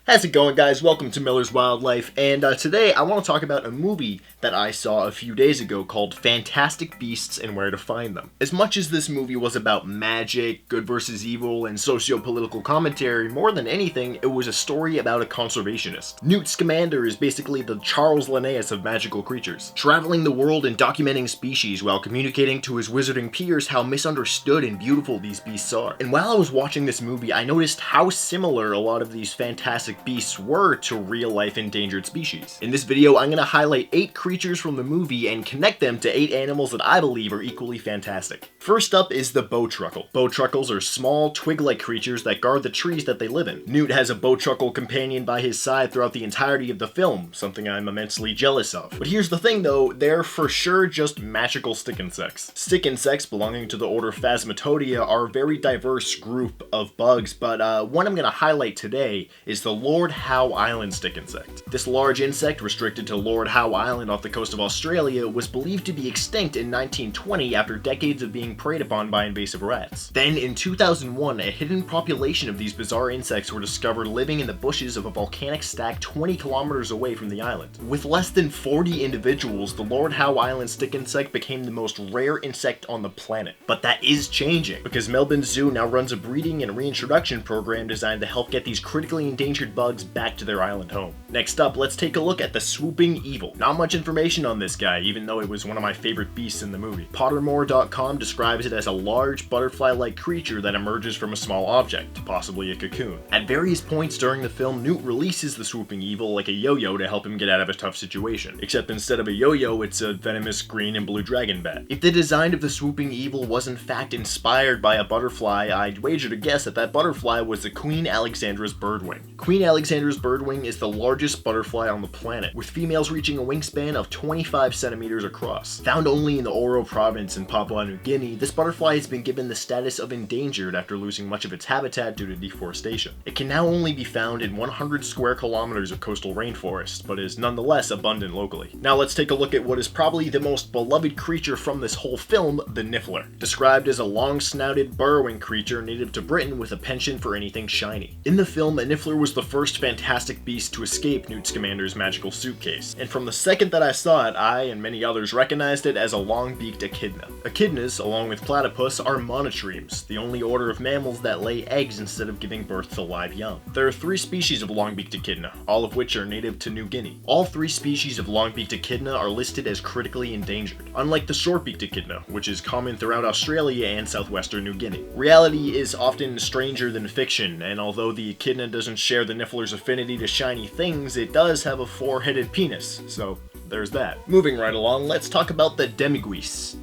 How's it going, guys? Welcome to Miller's Wildlife, and today I want to talk about a movie that I saw a few days ago called Fantastic Beasts and Where to Find Them. As much as this movie was about magic, good versus evil, and socio-political commentary, more than anything, it was a story about a conservationist. Newt Scamander is basically the Charles Linnaeus of magical creatures, traveling the world and documenting species while communicating to his wizarding peers how misunderstood and beautiful these beasts are. And while I was watching this movie, I noticed how similar a lot of these fantastic beasts were to real-life endangered species. In this video, I'm going to highlight 8 creatures from the movie and connect them to 8 animals that I believe are equally fantastic. First up is the bowtruckle. Bowtruckles are small, twig-like creatures that guard the trees that they live in. Newt has a bowtruckle companion by his side throughout the entirety of the film, something I'm immensely jealous of. But here's the thing though, they're for sure just magical stick insects. Stick insects belonging to the order Phasmatodea are a very diverse group of bugs, but one I'm going to highlight today is the Lord Howe Island stick insect. This large insect, restricted to Lord Howe Island off the coast of Australia, was believed to be extinct in 1920 after decades of being preyed upon by invasive rats. Then in 2001, a hidden population of these bizarre insects were discovered living in the bushes of a volcanic stack 20 kilometers away from the island. With less than 40 individuals, the Lord Howe Island stick insect became the most rare insect on the planet. But that is changing, because Melbourne Zoo now runs a breeding and reintroduction program designed to help get these critically endangered bugs back to their island home. Next up, let's take a look at the swooping eagle. Not much information on this guy, even though it was one of my favorite beasts in the movie. Pottermore.com describes it as a large butterfly-like creature that emerges from a small object, possibly a cocoon. At various points during the film, Newt releases the swooping eagle like a yo-yo to help him get out of a tough situation. Except instead of a yo-yo, it's a venomous green and blue dragon bat. If the design of the swooping eagle was in fact inspired by a butterfly, I'd wager to guess that that butterfly was the Queen Alexandra's birdwing. Queen Alexandra's birdwing is the largest butterfly on the planet, with females reaching a wingspan of 25 centimeters across. Found only in the Oro province in Papua New Guinea, this butterfly has been given the status of endangered after losing much of its habitat due to deforestation. It can now only be found in 100 square kilometers of coastal rainforest, but is nonetheless abundant locally. Now let's take a look at what is probably the most beloved creature from this whole film, the niffler. Described as a long-snouted, burrowing creature native to Britain with a penchant for anything shiny. In the film, a niffler was the first fantastic beast to escape Newt Scamander's magical suitcase, and from the second that I saw it, I and many others recognized it as a long-beaked echidna. Echidnas, along with platypus, are monotremes, the only order of mammals that lay eggs instead of giving birth to live young. There are 3 species of long-beaked echidna, all of which are native to New Guinea. All 3 species of long-beaked echidna are listed as critically endangered, unlike the short-beaked echidna, which is common throughout Australia and southwestern New Guinea. Reality is often stranger than fiction, and although the echidna doesn't share the niffler's affinity to shiny things, it does have a 4-headed penis, so there's that. Moving right along, let's talk about the demigeise.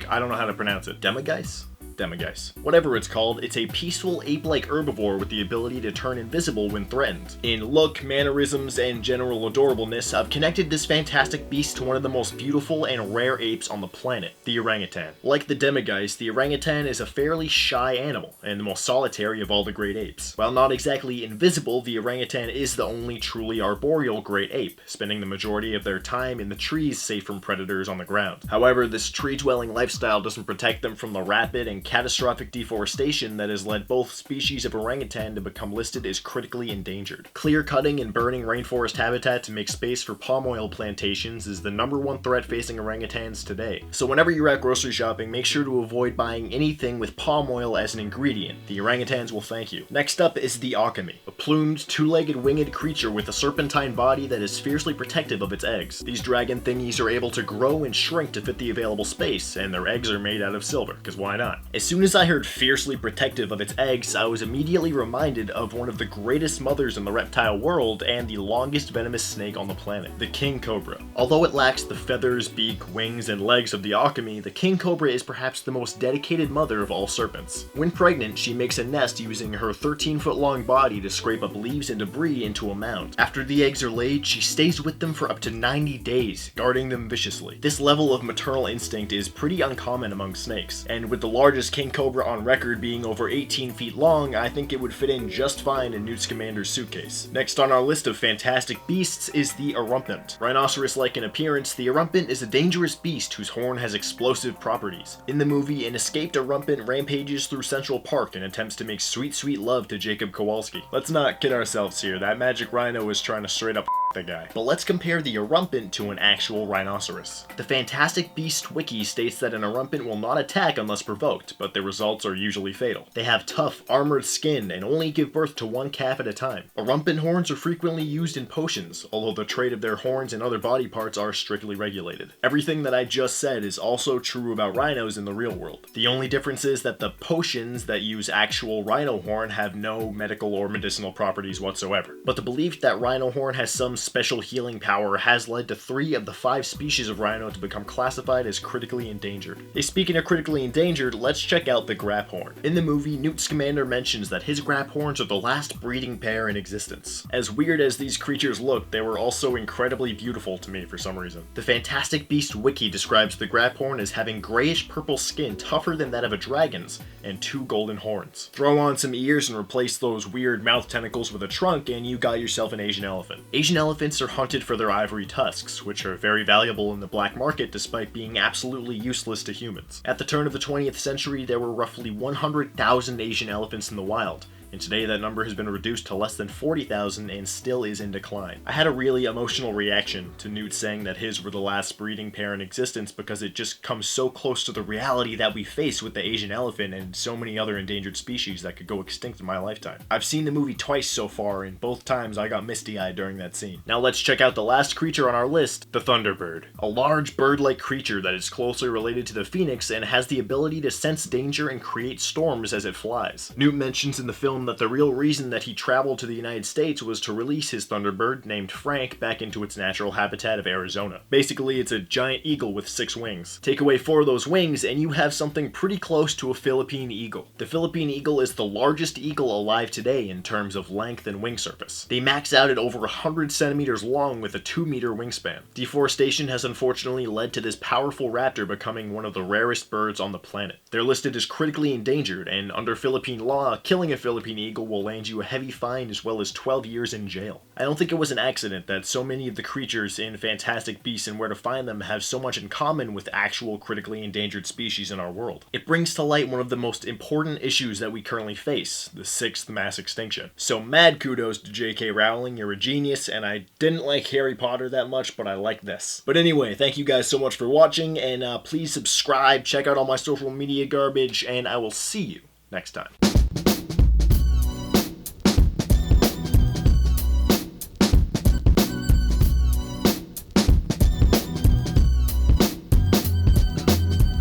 I don't know how to pronounce it. Demigeise? Demigeise. Whatever it's called, it's a peaceful ape-like herbivore with the ability to turn invisible when threatened. In look, mannerisms, and general adorableness, I've connected this fantastic beast to one of the most beautiful and rare apes on the planet, the orangutan. Like the demigeise, the orangutan is a fairly shy animal, and the most solitary of all the great apes. While not exactly invisible, the orangutan is the only truly arboreal great ape, spending the majority of their time in the trees safe from predators on the ground. However, this tree-dwelling lifestyle doesn't protect them from the rapid and catastrophic deforestation that has led both species of orangutan to become listed as critically endangered. Clear-cutting and burning rainforest habitat to make space for palm oil plantations is the #1 threat facing orangutans today. So whenever you're at grocery shopping, make sure to avoid buying anything with palm oil as an ingredient. The orangutans will thank you. Next up is the akami, a plumed, 2-legged winged creature with a serpentine body that is fiercely protective of its eggs. These dragon thingies are able to grow and shrink to fit the available space, and their eggs are made out of silver, because why not? As soon as I heard fiercely protective of its eggs, I was immediately reminded of one of the greatest mothers in the reptile world and the longest venomous snake on the planet, the king cobra. Although it lacks the feathers, beak, wings, and legs of the akami, the king cobra is perhaps the most dedicated mother of all serpents. When pregnant, she makes a nest using her 13-foot-long body to scrape up leaves and debris into a mound. After the eggs are laid, she stays with them for up to 90 days, guarding them viciously. This level of maternal instinct is pretty uncommon among snakes, and with the largest largest king cobra on record being over 18 feet long, I think it would fit in just fine in Newt Scamander's suitcase. Next on our list of fantastic beasts is the Erumpent. Rhinoceros-like in appearance, the Erumpent is a dangerous beast whose horn has explosive properties. In the movie, an escaped Erumpent rampages through Central Park and attempts to make sweet, sweet love to Jacob Kowalski. Let's not kid ourselves here, that magic rhino is trying to straight up the guy. But let's compare the Erumpent to an actual rhinoceros. The Fantastic Beasts wiki states that an Erumpent will not attack unless provoked, but the results are usually fatal. They have tough, armored skin and only give birth to one calf at a time. Erumpent horns are frequently used in potions, although the trade of their horns and other body parts are strictly regulated. Everything that I just said is also true about rhinos in the real world. The only difference is that the potions that use actual rhino horn have no medical or medicinal properties whatsoever. But the belief that rhino horn has some special healing power has led to 3 of the 5 species of rhino to become classified as critically endangered. Hey, speaking of critically endangered, let's check out the graphorn. In the movie, Newt Scamander mentions that his graphorns are the last breeding pair in existence. As weird as these creatures look, they were also incredibly beautiful to me for some reason. The Fantastic Beast wiki describes the graphorn as having grayish purple skin tougher than that of a dragon's, and 2 golden horns. Throw on some ears and replace those weird mouth tentacles with a trunk and you got yourself an Asian elephant. Asian elephants are hunted for their ivory tusks, which are very valuable in the black market despite being absolutely useless to humans. At the turn of the 20th century, there were roughly 100,000 Asian elephants in the wild, and today that number has been reduced to less than 40,000 and still is in decline. I had a really emotional reaction to Newt saying that his were the last breeding pair in existence because it just comes so close to the reality that we face with the Asian elephant and so many other endangered species that could go extinct in my lifetime. I've seen the movie twice so far, and both times I got misty-eyed during that scene. Now let's check out the last creature on our list, the Thunderbird. A large bird-like creature that is closely related to the phoenix and has the ability to sense danger and create storms as it flies. Newt mentions in the film that the real reason that he traveled to the United States was to release his Thunderbird, named Frank, back into its natural habitat of Arizona. Basically, it's a giant eagle with 6 wings. Take away 4 of those wings and you have something pretty close to a Philippine eagle. The Philippine eagle is the largest eagle alive today in terms of length and wing surface. They max out at over 100 centimeters long with a 2-meter wingspan. Deforestation has unfortunately led to this powerful raptor becoming one of the rarest birds on the planet. They're listed as critically endangered, and under Philippine law, killing a Philippine eagle will land you a heavy fine as well as 12 years in jail. I don't think it was an accident that so many of the creatures in Fantastic Beasts and Where to Find Them have so much in common with actual critically endangered species in our world. It brings to light one of the most important issues that we currently face, the 6th mass extinction. So mad kudos to J.K. Rowling, you're a genius, and I didn't like Harry Potter that much, but I like this. But anyway, thank you guys so much for watching, and please subscribe, check out all my social media garbage, and I will see you next time.